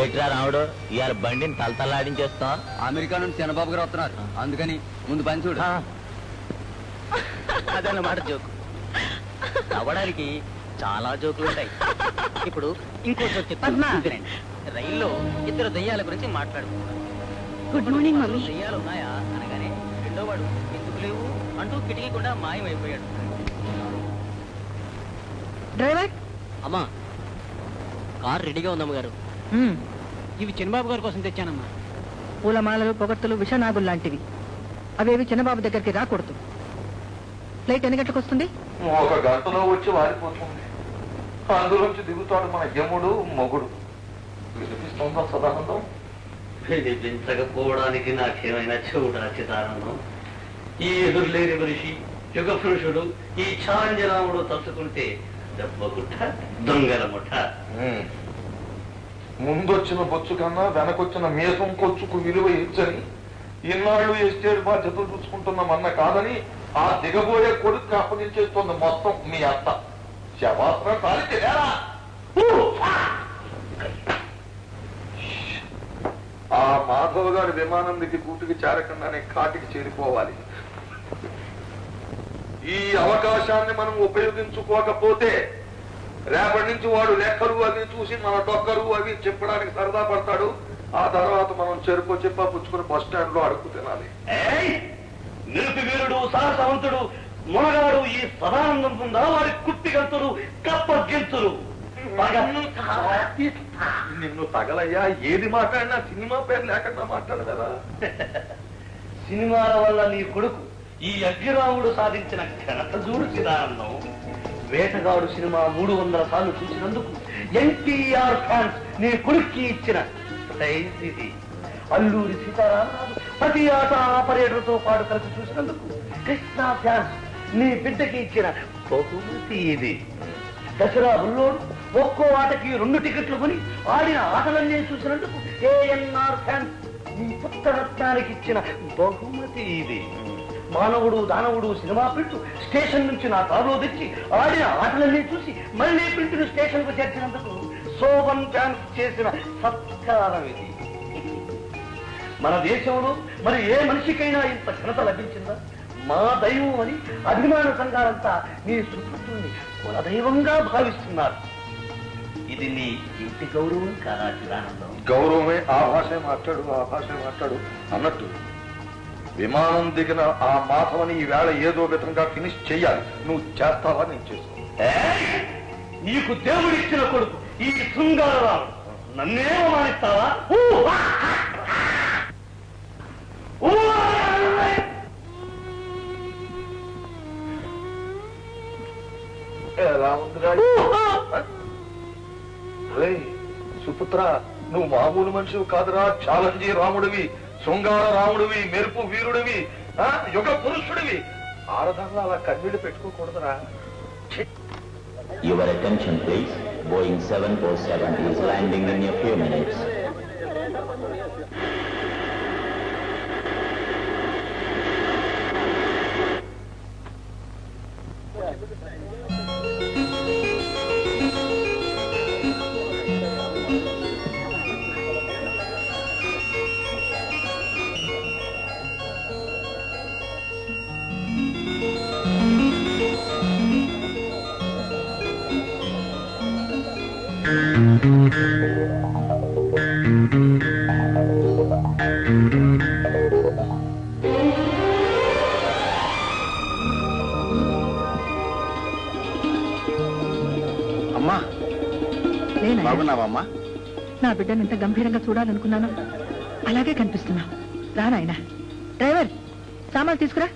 ఏట్రా రాముడు ఇవాళ బండిని తలతల్లాడించేస్తా. అమెరికా నుండి చంద్రబాబు గారు వస్తున్నారు, అందుకని ముందు పని చూడు. అదన్నమాట జోకు. నవ్వడానికి చాలా జోకులు ఉంటాయి. ఇప్పుడు ఇంకో జోక్ చెప్తాను. రైల్లో ఇద్దరు దయ్యాల గురించి మాట్లాడుకున్నారు. Good morning mummy. దయ్యాలు ఉన్నాయా అనగానే రెండో వాడు ఎందుకు లేవు అంటూ కిటికీ కూడా మాయమైపోయాడు. డ్రైవర్ అమ్మా, కార్ రెడీగా ఉందమ్మ గారు. ఇవి చిన్నబాబు గారి కోసం తెచ్చానమ్మా. పూలమాలలు పొగడ్తలు విషనాగులు లాంటివి, అవేవి చిన్నబాబు దగ్గరికి రాకూడదు. ఫ్లైట్ ఎన్ని గంటలకు వస్తుంది? 1 గంటలో వచ్చి వారిపోతుంది. అందులోంచి దిగుతాడు మన యముడు మొగుడు. వినిపిస్తుందా సదానందం? వినిపించకపోవడానికి నాకేమైనా చెవుడా చిదానందం? ఈ ఎదురులేని మనిషి యుగ పురుషుడు ఈ ఛాంజరాముడు తలుచుకుంటే దెబ్బ గుట్ట దొంగల ముఠ. ముందొచ్చిన బొచ్చు కన్నా వెనకొచ్చిన మీసం కొచ్చుకు విలువ ఇచ్చని ఇన్నాళ్ళు ఎస్టేట్ బాధ్యతలు చూసుకుంటున్నామన్న కాదని ఆ దిగబోయే కొడుకు అప్పగించేస్తోంది మొత్తం మీ అత్త. శవాసన తాలితే ఆ మాధవ్ గారి విమానం దిగి కూటికి చేరకుండానే కాటికి చేరిపోవాలి. ఈ అవకాశాన్ని మనం ఉపయోగించుకోకపోతే రేపటి నుంచి వాడు లెక్కలు అవి చూసి మన డొక్కరు అవి చెప్పడానికి సరదా పడతాడు. ఆ తర్వాత మనం చెరుకు చెప్ప పుచ్చుకుని బస్ స్టాండ్ లో అడుగు తినాలి. నిరుపి వీరుడు సాహసవంతుడు మొనగాడు ఈ సదానందం ఉందా వారి కుట్టి గంతులు కప్ప గెంతులు. నిన్ను తగలయ్యా, ఏది మాట్లాడినా సినిమా పేరు లేకుండా మాట్లాడదా? సినిమాల వల్ల నీ కొడుకు ఈ అగ్గిరాముడు సాధించిన ఘనత చూడు చిదానందం. వేటగాడు సినిమా 300 సార్లు చూసినందుకు ఎన్టీఆర్ ఫ్యాన్స్ నీ కొడుక్కి ఇచ్చిన ప్రైజ్ ఇది. అల్లూరి సీతారామరాజు ప్రతి ఆట ఆపరేటర్తో పాటు కలిసి చూసినందుకు కృష్ణ ఫ్యాన్స్ నీ బిడ్డకి ఇచ్చిన బహుమతి ఇది. దసరా బుల్లోడు ఒక్కో ఆటకి 2 టికెట్లు కొని ఆడిన ఆటలన్నీ చూసినందుకు ఏఎన్ఆర్ ఫ్యాన్స్ నీ పుత్రరత్నానికి ఇచ్చిన బహుమతి ఇది. మానవుడు దానవుడు సినిమా ప్రింట్ స్టేషన్ నుంచి నా కారులో తెచ్చి ఆడిన ఆటలన్నీ చూసి మళ్ళీ ప్రింట్ను స్టేషన్ కు చేర్చినందుకు శోభన్ ఫ్యాన్స్ చేసిన సత్కారం ఇది. మన దేశంలో మరి ఏ మనిషికైనా ఇంత ఘనత లభించిందా? మా దైవం అని అభిమాన సంఘాలంతా నీ సుపుత్రుని కులదైవంగా భావిస్తున్నారు. ఇది నీ ఇంటి గౌరవం కాదా చిదానందం? గౌరవమే. ఆ భాషే మాట్లాడు అన్నట్టు విమానం దిగిన ఆ మాధవని ఈవేళ ఏదో విధంగా ఫినిష్ చెయ్యాలి. నువ్వు చేస్తావా? నేను చేస్తాను. నీకు దేవుడిచ్చిన కొడుకు ఈ శృంగారరావు నన్నే మానిస్తావా? ఎలా ఉంది సుపుత్ర, నువ్వు మామూలు మనిషివి కాదురా. ఛాలెంజీ రాముడివి, శృంగార రాముడివి, మెరుపు వీరుడివి, యుగ పురుషుడివి. ఆడదాన్ని అలా కన్నీళ్లు పెట్టుకోకూడదురా. Your attention please. Boeing 747 is landing in a few minutes. అమ్మా, బాగున్నావమ్మా? నా బిడ్డను ఎంత గంభీరంగా చూడాలనుకున్నాను, అలాగే కనిపిస్తున్నా. రా నాయనా. డ్రైవర్, సామాన్లు తీసుకురా.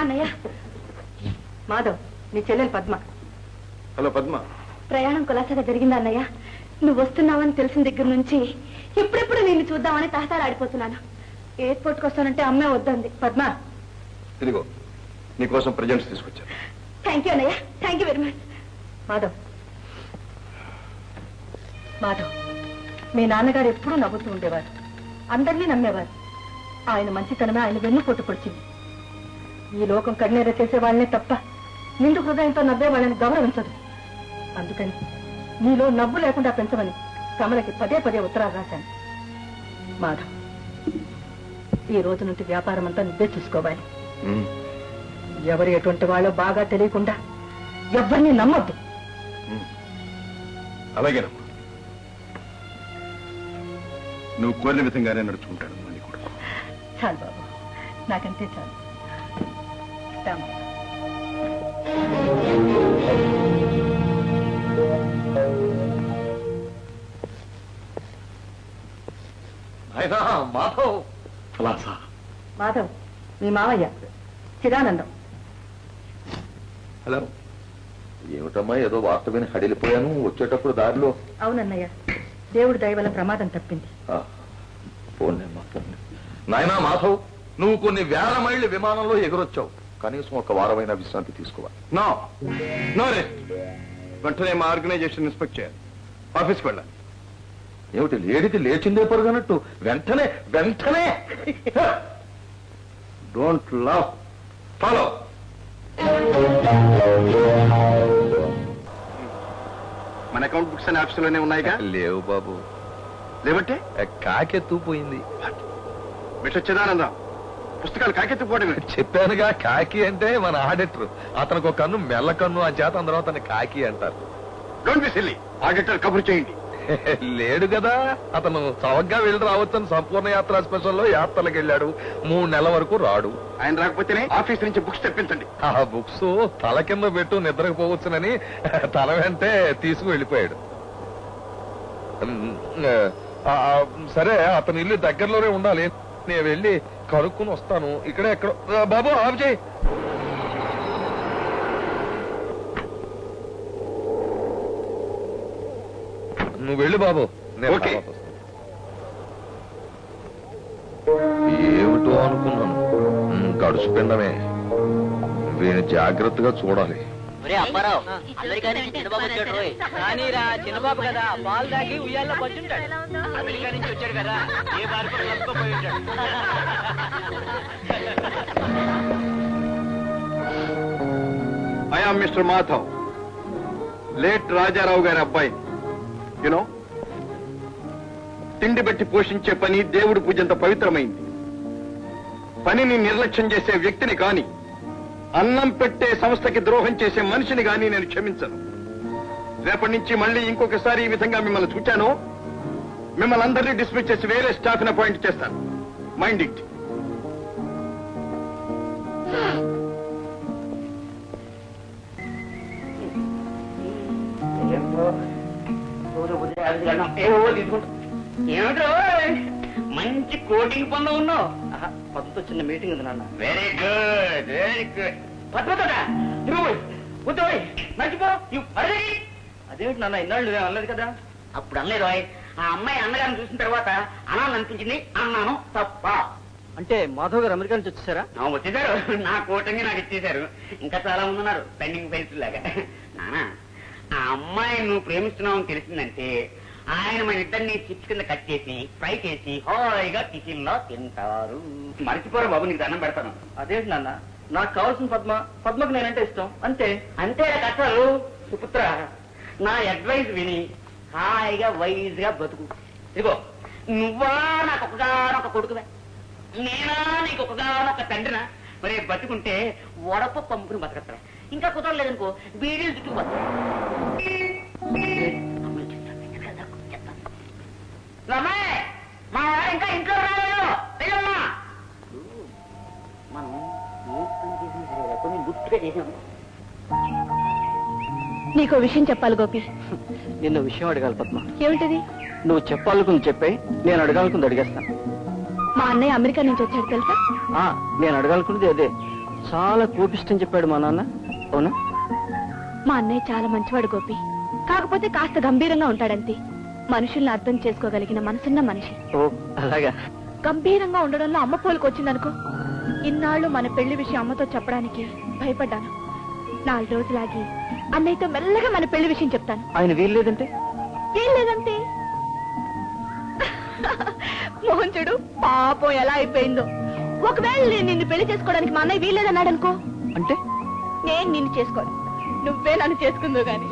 అన్నయ్య, మాధవ్, నీ చెల్లెలు పద్మ. హలో పద్మ. ప్రయాణం కులాసాగా జరిగిందా అన్నయ్య? నువ్వు వస్తున్నావని తెలిసిన దగ్గర నుంచి ఎప్పుడెప్పుడు నిన్ను చూద్దామని తహతాలాడిపోతున్నాను. ఎయిర్పోర్ట్కి వస్తానంటే అమ్మే వద్దంది. పద్మ, ఇదిగో నీకోసం ప్రజెంట్స్ తీసుకొచ్చాను. థ్యాంక్ యూ అన్నయ్య, thank you very much. Madhav, Madhav, మీ నాన్నగారు ఎప్పుడూ నవ్వుతూ ఉండేవారు, అందరినీ నమ్మేవారు. ఆయన మంచితనమే ఆయన వెన్నుపోటు పొడిచింది. ఈ లోకం కన్నీర చేసే వాళ్ళనే తప్ప నిండు హృదయంతో నవ్వే వాళ్ళని గౌరవించదు. అందుకని నీలో నవ్వు లేకుండా పెంచమని కమలకి పదే పదే ఉత్తరాలు రాశాను. మాధవ్, ఈ రోజు నుండి వ్యాపారం అంతా నువ్వే చూసుకోవాలి. ఎవరు ఎటువంటి వాళ్ళో బాగా తెలియకుండా ఎవరిని నమ్మొద్దు. అలాగేనమ్మా, నువ్వు కోరిన విధంగానే నడుచుకుంటాడు. చాలు బాబు, నాకంతే చాలు. రామ్మా. మాధవ్. ఫలాసా. మాధవ్, మీ మావయ్య చిదానందం. హలో. ఏమిటమ్మా, ఏదో వార్త విని హడిలిపోయాను. వచ్చేటప్పుడు దారిలో. అవునన్నయ్య, దేవుడి దయ వల్ల ప్రమాదం తప్పింది. నాయనా మాధవ్, నువ్వు కొన్ని వేల మైళ్ళు విమానంలో ఎగురొచ్చావు. కనీసం ఒక వారమైన విశ్రాంతి తీసుకోవాలి. No rest. వెంటనే మా ఆర్గనైజేషన్ ఇన్స్పెక్ట్ చేయాలి. ఆఫీస్కి వెళ్ళాలి. ఏమిటి లేడికి లేచిందే పరుగనట్టు వెంటనే వెంటనే డోంట్ లవ్, ఫాలో. మన అకౌంట్ బుక్స్ అనే ఆఫీసులోనే ఉన్నాయిగా? లేవు బాబు. లేబట్టే కాకెత్తుపోయింది. మిస్టర్ చిదానందం, పుస్తకాలు కాకెత్తుపోవడమే. చెప్పానుగా, కాకి అంటే మన ఆడిటర్. అతనికి ఒక కన్ను మెల్ల కన్ను, ఆ చేత అందరూ అతన్ని కాకి అంటారు. Don't be silly. ఆడిటర్ కబురు చేయండి. లేడు కదా, అతను చవగ్గా వెళ్ళి రావచ్చని సంపూర్ణ యాత్ర స్పెషల్లో యాత్రలకు వెళ్ళాడు. 3 నెలల వరకు రాడు. ఆయన రాకపోతేనే ఆఫీస్ నుంచి బుక్స్ తెప్పించండి. ఆ బుక్స్ తల కింద పెట్టు నిద్రకు పోవచ్చునని తల వెంటే తీసుకు వెళ్ళిపోయాడు. సరే, అతని ఇల్లు దగ్గరలోనే ఉండాలి. నేను వెళ్ళి కనుక్కుని వస్తాను. ఇక్కడే ఎక్కడ. బాబు ఆఫ్ చేయి. నువ్వు వెళ్ళు బాబు. ఓకే. ఏమిటో అనుకున్నాను. గడుచు పిండమే. వీని జాగ్రత్తగా చూడాలి. అప్పారావు, అమెరికా నుంచి చిన్నబాబు వచ్చాడు రోయ్. కానీ రా, చిన్నబాబు కదా, పాలు తాగి ఉయ్యాల్లో పచ్చుంటాడు. అమెరికా నుంచి వచ్చాడు కదా, ఏ మార్పు కలుపుకోపోయి ఉంటాడు. I am mister Madhav, late Rajarao గారి అబ్బాయి. యునో, తిండి బట్టి పోషించే పని దేవుడి పూజంత పవిత్రమైంది. పనిని నిర్లక్ష్యం చేసే వ్యక్తిని కాని, అన్నం పెట్టే సంస్థకి ద్రోహం చేసే మనిషిని గాని నేను క్షమించను. రేపటి నుంచి మళ్ళీ ఇంకొకసారి ఈ విధంగా మిమ్మల్ని చూచాను, మిమ్మల్ని అందరినీ డిస్మిస్ చేసి వేరే స్టాఫ్ ని అపాయింట్ చేస్తాను. Mind it. రోజు ఉదయం ఆఫీస్కి వెళ్దాం. ఏవో తీసుకుంటా. ఏమిటో మంచి కోటింగ్ పనులు ఉన్నావు. పద్మతో చిన్న మీటింగ్ ఉంది నాన్న. Very good very good. పద్మతోట కూర్చోయ్, మర్చిపో. అదేమిటి నాన్న, ఇన్నాళ్ళు నువ్వే అనలేదు కదా. అప్పుడు అనలేదు. ఆ అమ్మాయి అన్నగారిని చూసిన తర్వాత అనాలనిపించింది, అన్నాను. తప్ప అంటే మాధవ్ గారు అమెరికా నుంచి వచ్చేసారా? వచ్చేసారు. నా కోటంగి నాకు ఇచ్చేశారు. ఇంకా చాలా మంది ఉన్నారు పెండింగ్ ఫైల్స్ లాగా. నానా, ఆ అమ్మాయి నువ్వు ప్రేమిస్తున్నావు తెలిసిందంటే ఆయన మన ఇద్దరిని చిప్స్ కింద కట్ చేసి ఫ్రై చేసి హాయిగా టిఫిన్ లో తింటారు. మర్చిపోరు బాబు, నీకు దండం పెడతాను. అదేంటి నాన్న, నాకు కావాల్సిన పద్మకు నేనంటే ఇష్టం, అంతే. అంతే కట్టారు. సుపుత్ర, నా అడ్వైస్ విని హాయిగా వైజ్ గా బతుకు. ఇదిగో, నువ్వా నాకు ఒకగానొక కొడుకువే, నేనా నీకు ఒకగానొక తండ్రినా. మరి బతుకుంటే వడప పంపుని బతకత్తా. ఇంకా కుదరలేదనుకో బీడీలు చుట్టూ బతుకు. రమాయ్, మా వాడు ఇంకా ఇంట్లో రాలేదు. వెళ్ళమ్మా. మనం ఏ పని చేసినా సరే కొన్ని గుర్తుగా చేసాము. నీకో విషయం చెప్పాలి గోపి. నిన్న విషయం అడగాలి పద్మ. ఏమిటిది? నువ్వు చెప్పాలనుకుంది చెప్పే, నేను అడగాలనుకుంది అడిగేస్తాను. మా అన్నయ్య అమెరికా నుంచి వచ్చాడు తెలుసా? నేను అడగాలనుకున్నది అదే. చాలా కోపిష్టం చెప్పాడు మా నాన్న. అవునా? మా అన్నయ్య చాలా మంచివాడు గోపి, కాకపోతే కాస్త గంభీరంగా ఉంటాడంతే. మనుషుల్ని అర్థం చేసుకోగలిగిన మనసున్న మనిషి. ఓ అలాగా. గంభీరంగా ఉండడంలో అమ్మ పోలికి వచ్చిందనుకో. ఇన్నాళ్ళు మన పెళ్లి విషయం అమ్మతో చెప్పడానికి భయపడ్డాను. 4 రోజులాగి అన్నయ్యతో మెల్లగా మన పెళ్లి విషయం చెప్తాను. ఆయన వీల్లేదంటే? ఏం లేదంటే మోహన్ చూడు పాపం ఎలా అయిపోయిందో. ఒకవేళ నేను నిన్ను పెళ్లి చేసుకోవడానికి మా అన్నయ్య వీల్లేదన్నాడు అనుకో, అంటే నేను నిన్ను చేసుకోను, నువ్వే నన్ను చేసుకుందో గాని.